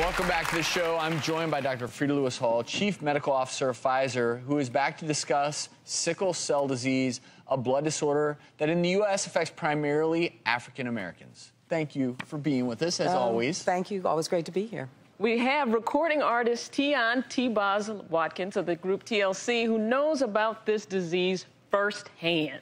Welcome back to the show. I'm joined by Dr. Frida Lewis Hall, Chief Medical Officer of Pfizer, who is back to discuss sickle cell disease, a blood disorder that in the U.S. affects primarily African Americans. Thank you for being with us, as always. Thank you. Always great to be here. We have recording artist TBoz Watkins of the group TLC, who knows about this disease firsthand.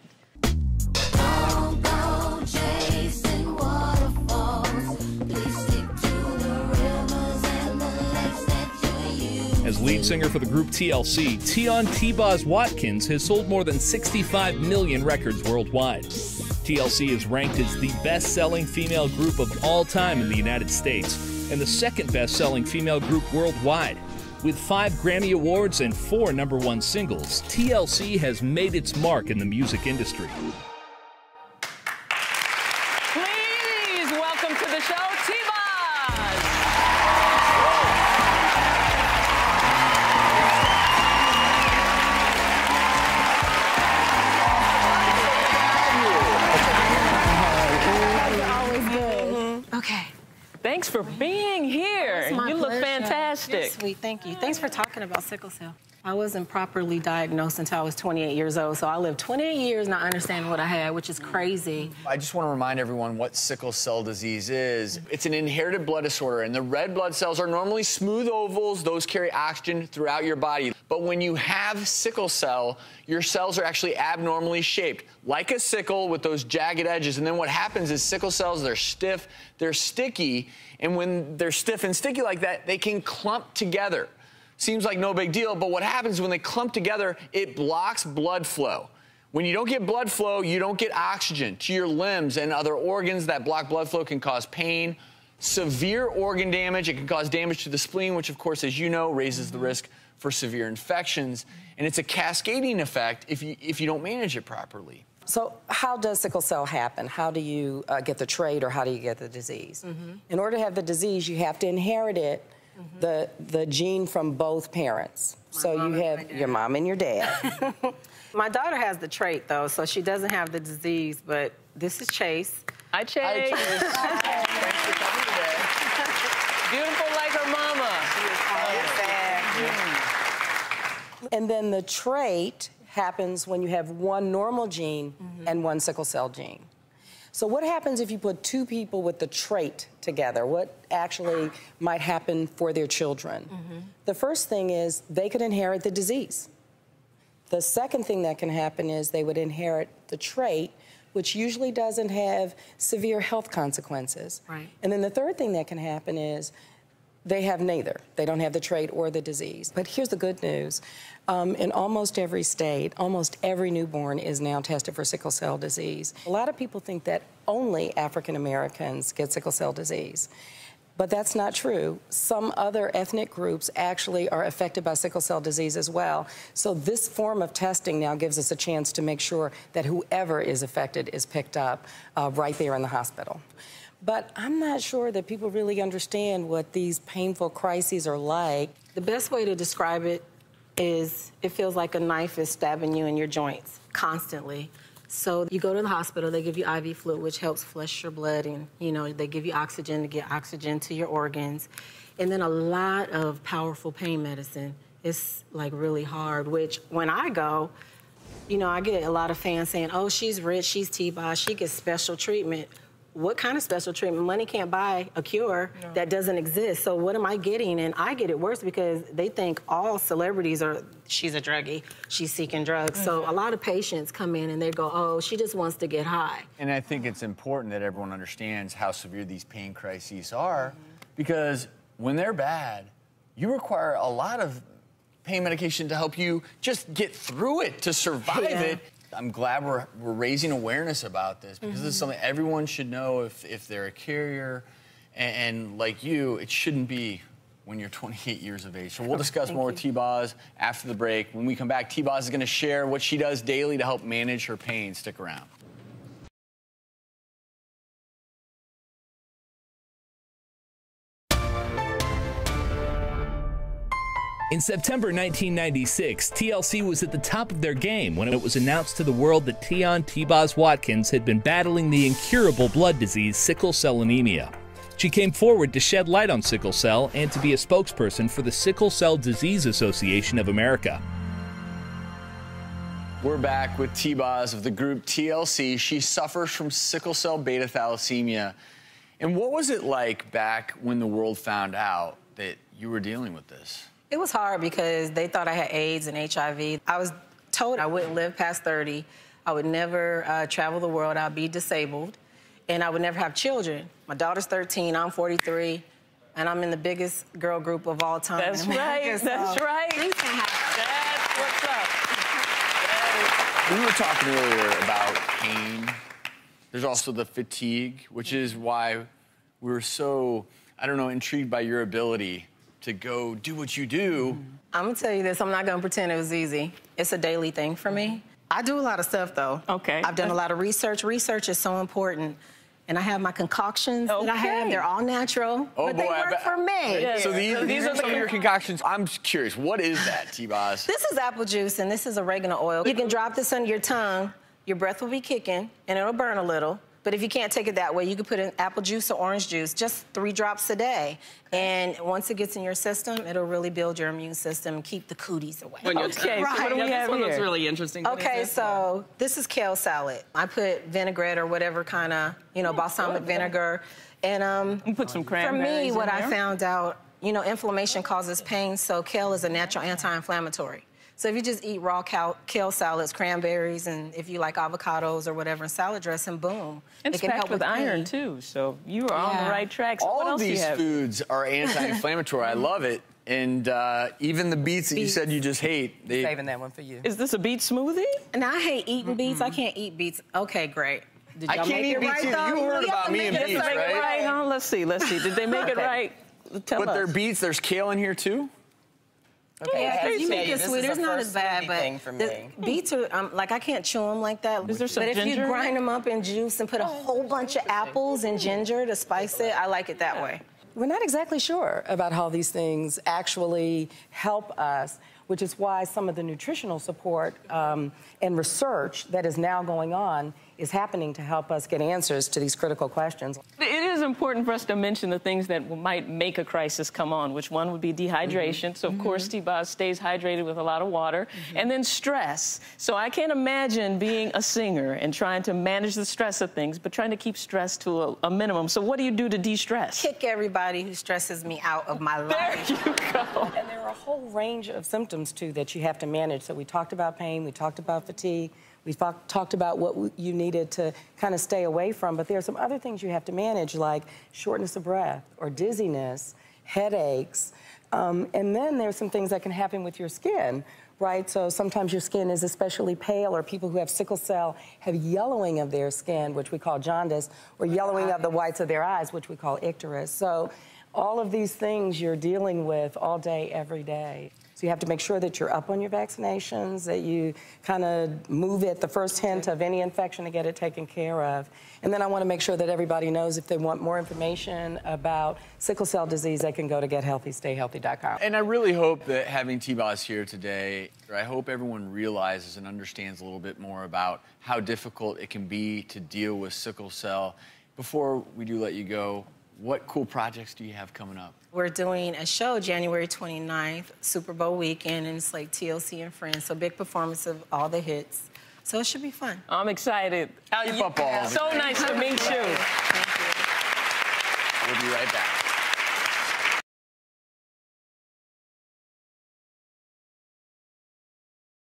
As lead singer for the group TLC, TBoz Watkins has sold more than 65 million records worldwide. TLC is ranked as the best-selling female group of all time in the United States and the second best-selling female group worldwide. With 5 Grammy Awards and 4 #1 singles, TLC has made its mark in the music industry. Please welcome to the show, TBoz. Okay. Thanks for being here. You look fantastic. You're sweet, thank you. Thanks for talking about sickle cell. I wasn't properly diagnosed until I was 28 years old, so I lived 28 years not understanding what I had, which is crazy. I just want to remind everyone what sickle cell disease is. It's an inherited blood disorder, and the red blood cells are normally smooth ovals. Those carry oxygen throughout your body. But when you have sickle cell, your cells are actually abnormally shaped, like a sickle with those jagged edges. And then what happens is sickle cells, they're stiff, they're sticky, and when they're stiff and sticky like that, they can clump together. Seems like no big deal, but what happens when they clump together, it blocks blood flow. When you don't get blood flow, you don't get oxygen to your limbs and other organs. That blocked blood flow can cause pain, severe organ damage. It can cause damage to the spleen, which, of course, as you know, raises the risk for severe infections. And it's a cascading effect if you don't manage it properly. So how does sickle cell happen? How do you get the trait, or how do you get the disease? In order to have the disease, you have to inherit it, the gene from both parents. So you have your mom and your dad. My daughter has the trait, though, so she doesn't have the disease, but this is Chase. Hi, Chase. Hi, thanks for coming today. Beautiful like her mama. And then the trait happens when you have one normal gene and one sickle cell gene. So what happens if you put 2 people with the trait together? What actually might happen for their children? The first thing is they could inherit the disease. The second thing that can happen is they would inherit the trait, which usually doesn't have severe health consequences. Right. And then the third thing that can happen is they have neither. They don't have the trait or the disease. But here's the good news. In almost every state, almost every newborn is now tested for sickle cell disease. A lot of people think that only African Americans get sickle cell disease. But that's not true. Some other ethnic groups actually are affected by sickle cell disease as well. So this form of testing now gives us a chance to make sure that whoever is affected is picked up right there in the hospital. But I'm not sure that people really understand what these painful crises are like. The best way to describe it is it feels like a knife is stabbing you in your joints constantly. So you go to the hospital, they give you IV fluid, which helps flush your blood, and, you know, they give you oxygen to get oxygen to your organs. And then a lot of powerful pain medicine. It's, like, really hard, which when I go, you know, I get a lot of fans saying, oh, she's rich, she's TBoz, she gets special treatment. What kind of special treatment? Money can't buy a cure that doesn't exist. So what am I getting? And I get it worse because they think all celebrities are, she's a druggie, she's seeking drugs. So a lot of patients come in and they go, oh, she just wants to get high. And I think it's important that everyone understands how severe these pain crises are, because when they're bad, you require a lot of pain medication to help you just get through it, to survive it. I'm glad we're raising awareness about this, because this is something everyone should know if they're a carrier. And like you, it shouldn't be when you're 28 years of age. So we'll discuss more with TBoz after the break. When we come back, TBoz is going to share what she does daily to help manage her pain. Stick around. In September 1996, TLC was at the top of their game when it was announced to the world that TBoz Watkins had been battling the incurable blood disease sickle cell anemia. She came forward to shed light on sickle cell and to be a spokesperson for the Sickle Cell Disease Association of America. We're back with TBoz of the group TLC. She suffers from sickle cell beta thalassemia. And what was it like back when the world found out that you were dealing with this? It was hard because they thought I had AIDS and HIV. I was told I wouldn't live past 30. I would never travel the world. I'd be disabled. And I would never have children. My daughter's 13, I'm 43, and I'm in the biggest girl group of all time. That's right, that's right. Things can happen. That's what's up. We were talking earlier about pain. There's also the fatigue, which is why we were so, I don't know, intrigued by your ability to go do what you do. I'm gonna tell you this, I'm not gonna pretend it was easy. It's a daily thing for me. I do a lot of stuff, though. Okay. I've done a lot of research. Research is so important. And I have my concoctions that I have. They're all natural, but they work for me. Yeah, so these are some of your concoctions. I'm curious, what is that, TBoz? This is apple juice, and this is oregano oil. You can drop this under your tongue. Your breath will be kicking, and it'll burn a little. But if you can't take it that way, you can put in apple juice or orange juice, just 3 drops a day. And once it gets in your system, it'll really build your immune system and keep the cooties away. Okay, so what do we have This one looks here? really interesting. Okay, so this is kale salad. I put vinaigrette or whatever kind of, balsamic vinegar. And You put some for cranberries me, what in I there. found out, inflammation causes pain, so kale is a natural anti-inflammatory. So if you just eat raw kale salads, cranberries, and if you like avocados or whatever in salad dressing, boom. It's it can help packed with iron, pain. too, so you are on the right track. So what All else of do you these have? foods are anti-inflammatory. I love it. And even the beets that you said you just hate. Saving that one for you. Is this a beet smoothie? And I hate eating beets. I can't eat beets. Okay, great. Did I y'all can't make eat it beets right, either. though? You heard about me and Did they beets, make it right? Right, huh? Let's see. Did they make it right? Tell But us. they're beets. There's kale in here, too? Okay, Yeah, I if you tell make it this sweet, is it's a not first as bad, smoothie but thing for the me. beets are, like, I can't chew them like that. Is there some But if ginger you in grind them up in juice and put a whole bunch of apples and ginger to spice it, I like it that way. We're not exactly sure about how these things actually help us, which is why some of the nutritional support and research that is now going on is happening to help us get answers to these critical questions. It is important for us to mention the things that might make a crisis come on, which one would be dehydration. So, of course, TBoz stays hydrated with a lot of water. And then stress. So I can't imagine being a singer and trying to manage the stress of things, but trying to keep stress to a minimum. So what do you do to de-stress? Kick everybody who stresses me out of my life. There you go. And there are a whole range of symptoms, too, that you have to manage. So we talked about pain, we talked about fatigue, we talked about what you needed to kind of stay away from, but there are some other things you have to manage, like shortness of breath or dizziness, headaches, and then there's some things that can happen with your skin, right? So sometimes your skin is especially pale, or people who have sickle cell have yellowing of their skin, which we call jaundice, or yellowing of the whites of their eyes, which we call icterus. So all of these things you're dealing with all day, every day. So you have to make sure that you're up on your vaccinations, that you kind of move at the first hint of any infection to get it taken care of. And then I want to make sure that everybody knows if they want more information about sickle cell disease, they can go to gethealthystayhealthy.com. And I really hope that having TBoz here today, I hope everyone realizes and understands a little bit more about how difficult it can be to deal with sickle cell. Before we do let you go, what cool projects do you have coming up? We're doing a show January 29th, Super Bowl weekend, and it's like TLC and Friends, so big performance of all the hits. So it should be fun. I'm excited. Keep up all of it. So nice to meet you. Thank you. We'll be right back.